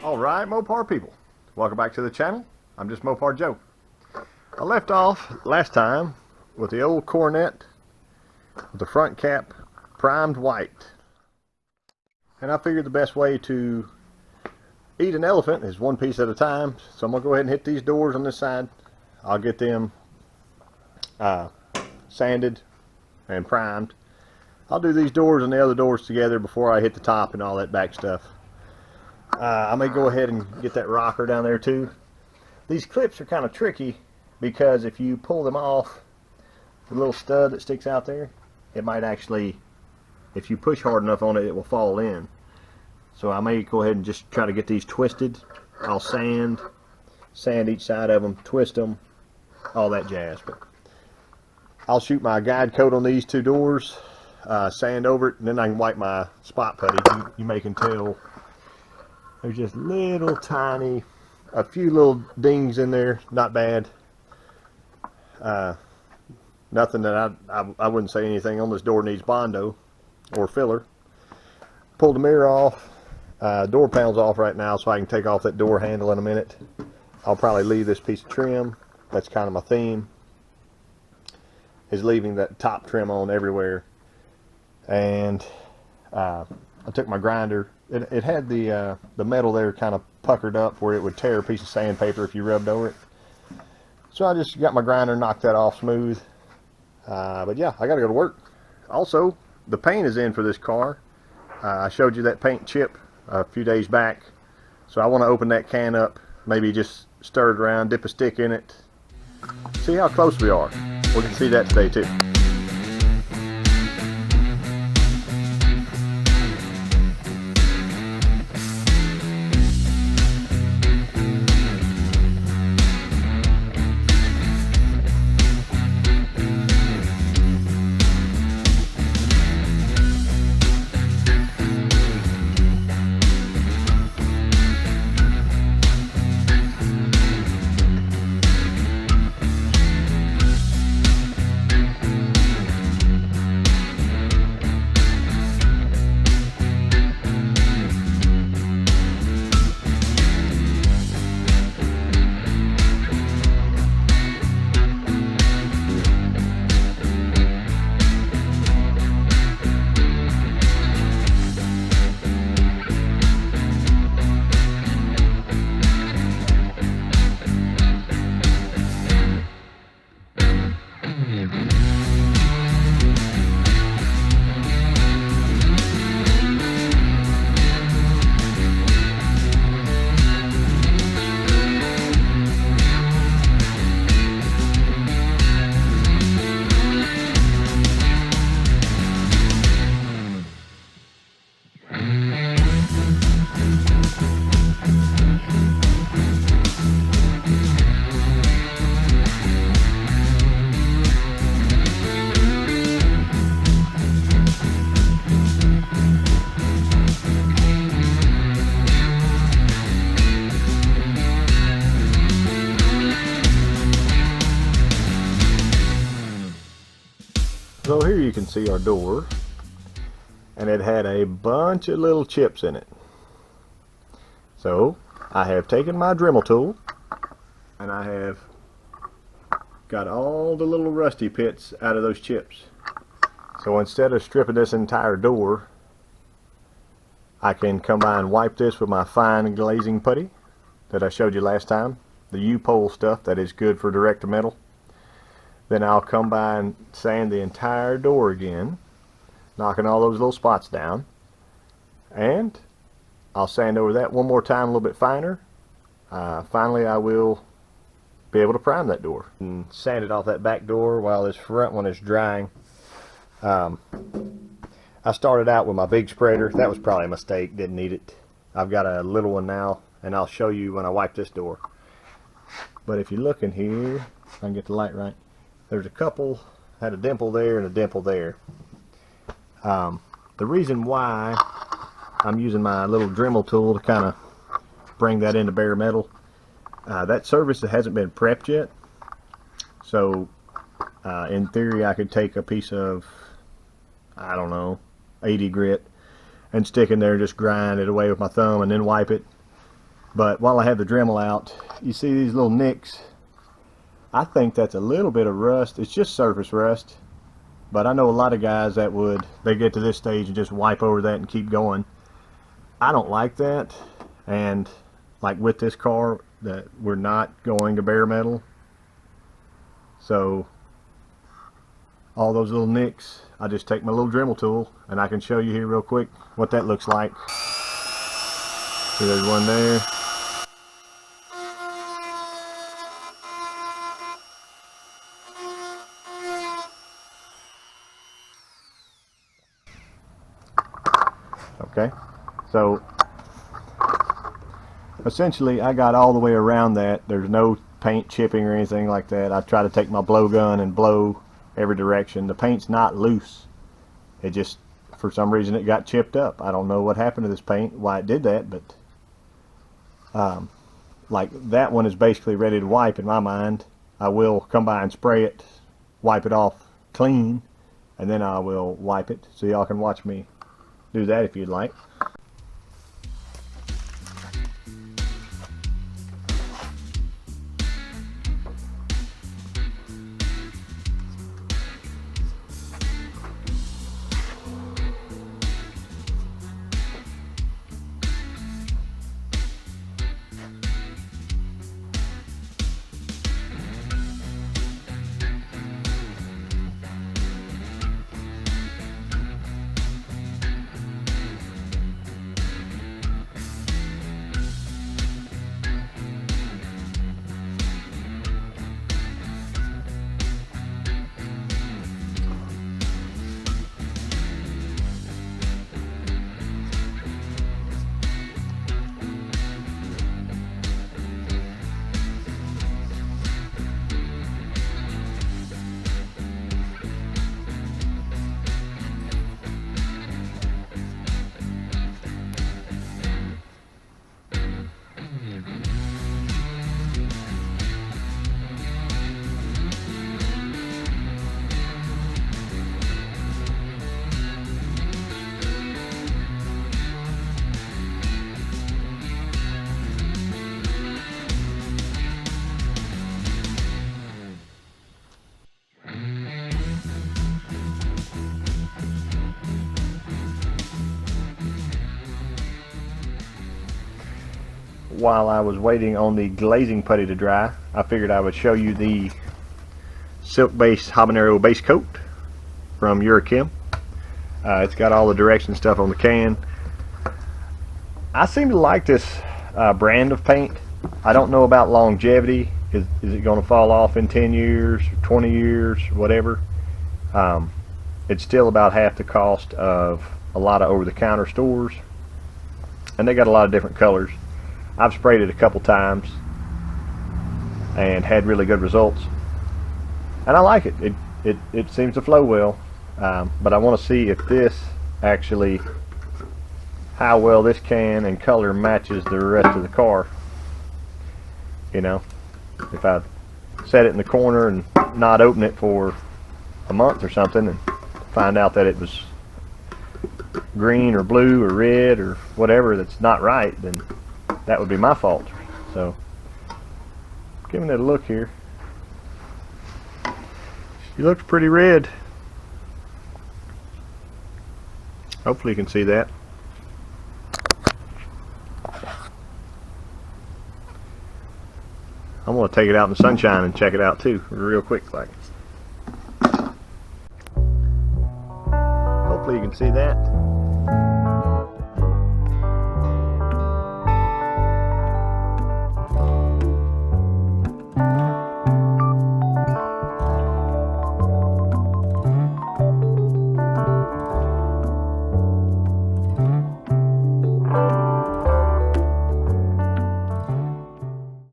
Alright, Mopar people, welcome back to the channel. I'm Justmoparjoe. I left off last time with the old Coronet with the front cap primed white. And I figured the best way to eat an elephant is one piece at a time. So I'm going to go ahead and hit these doors on this side. I'll get them sanded and primed. I'll do these doors and the other doors together before I hit the top and all that back stuff. I may go ahead and get that rocker down there too. These clips are kind of tricky because if you pull them off, the little stud that sticks out there, it might actually, if you push hard enough on it, it will fall in. So I may go ahead and just try to get these twisted. I'll sand each side of them, twist them, all that jazz. But I'll shoot my guide coat on these two doors, sand over it, and then I can wipe my spot putty. You may can tell there's just little tiny, a few little dings in there, not bad. Nothing that I wouldn't say anything on this door needs Bondo or filler. Pull the mirror off, door panel's off right now, so I can take off that door handle in a minute. I'll probably leave this piece of trim. That's kind of my theme, is leaving that top trim on everywhere. And I took my grinder. It had the metal there kind of puckered up where it would tear a piece of sandpaper if you rubbed over it. So I just got my grinder, knocked that off smooth. But yeah, I gotta go to work. Also, the paint is in for this car. I showed you that paint chip a few days back. So I want to open that can up, maybe just stir it around, dip a stick in it, see how close we are. We can see that today too. So here you can see our door, and it had a bunch of little chips in it. So I have taken my Dremel tool and I have got all the little rusty pits out of those chips. So instead of stripping this entire door, I can come by and wipe this with my fine glazing putty that I showed you last time, the U-pole stuff that is good for direct to metal. Then I'll come by and sand the entire door again, knocking all those little spots down. And I'll sand over that one more time a little bit finer. Finally, I will be able to prime that door. And sand it off that back door while this front one is drying. I started out with my big spreader. That was probably a mistake, didn't need it. I've got a little one now, and I'll show you when I wipe this door. But if you look in here, if I can get the light right, there's a couple, had a dimple there and a dimple there. The reason why I'm using my little Dremel tool to kind of bring that into bare metal, that surface hasn't been prepped yet. So in theory I could take a piece of, I don't know, 80 grit and stick in there and just grind it away with my thumb and then wipe it. But while I have the Dremel out, you see these little nicks. I think that's a little bit of rust. It's just surface rust. But I know a lot of guys that they get to this stage and just wipe over that and keep going. I don't like that. And like with this car, that we're not going to bare metal. So all those little nicks, I just take my little Dremel tool and I can show you here real quick what that looks like. See, there's one there. Okay, so essentially I got all the way around that. There's no paint chipping or anything like that. I try to take my blowgun and blow every direction. The paint's not loose. It just, for some reason, it got chipped up. I don't know what happened to this paint, why it did that, but like that one is basically ready to wipe in my mind. I will come by and spray it, wipe it off clean, and then I will wipe it, so y'all can watch me do that if you'd like. While I was waiting on the glazing putty to dry, I figured I would show you the silk-based habanero base coat from Urechem. It's got all the direction stuff on the can. I seem to like this brand of paint. I don't know about longevity. Is it going to fall off in 10 years, 20 years, whatever? It's still about half the cost of a lot of over-the-counter stores, and they got a lot of different colors. I've sprayed it a couple times and had really good results, and I like it. It seems to flow well, but I want to see if this actually, how well this can and color matches the rest of the car. You know, if I set it in the corner and not open it for a month or something and find out that it was green or blue or red or whatever that's not right, then that would be my fault. So, giving it a look here. She looks pretty red. Hopefully you can see that. I'm going to take it out in the sunshine and check it out too, real quick. Like, hopefully you can see that.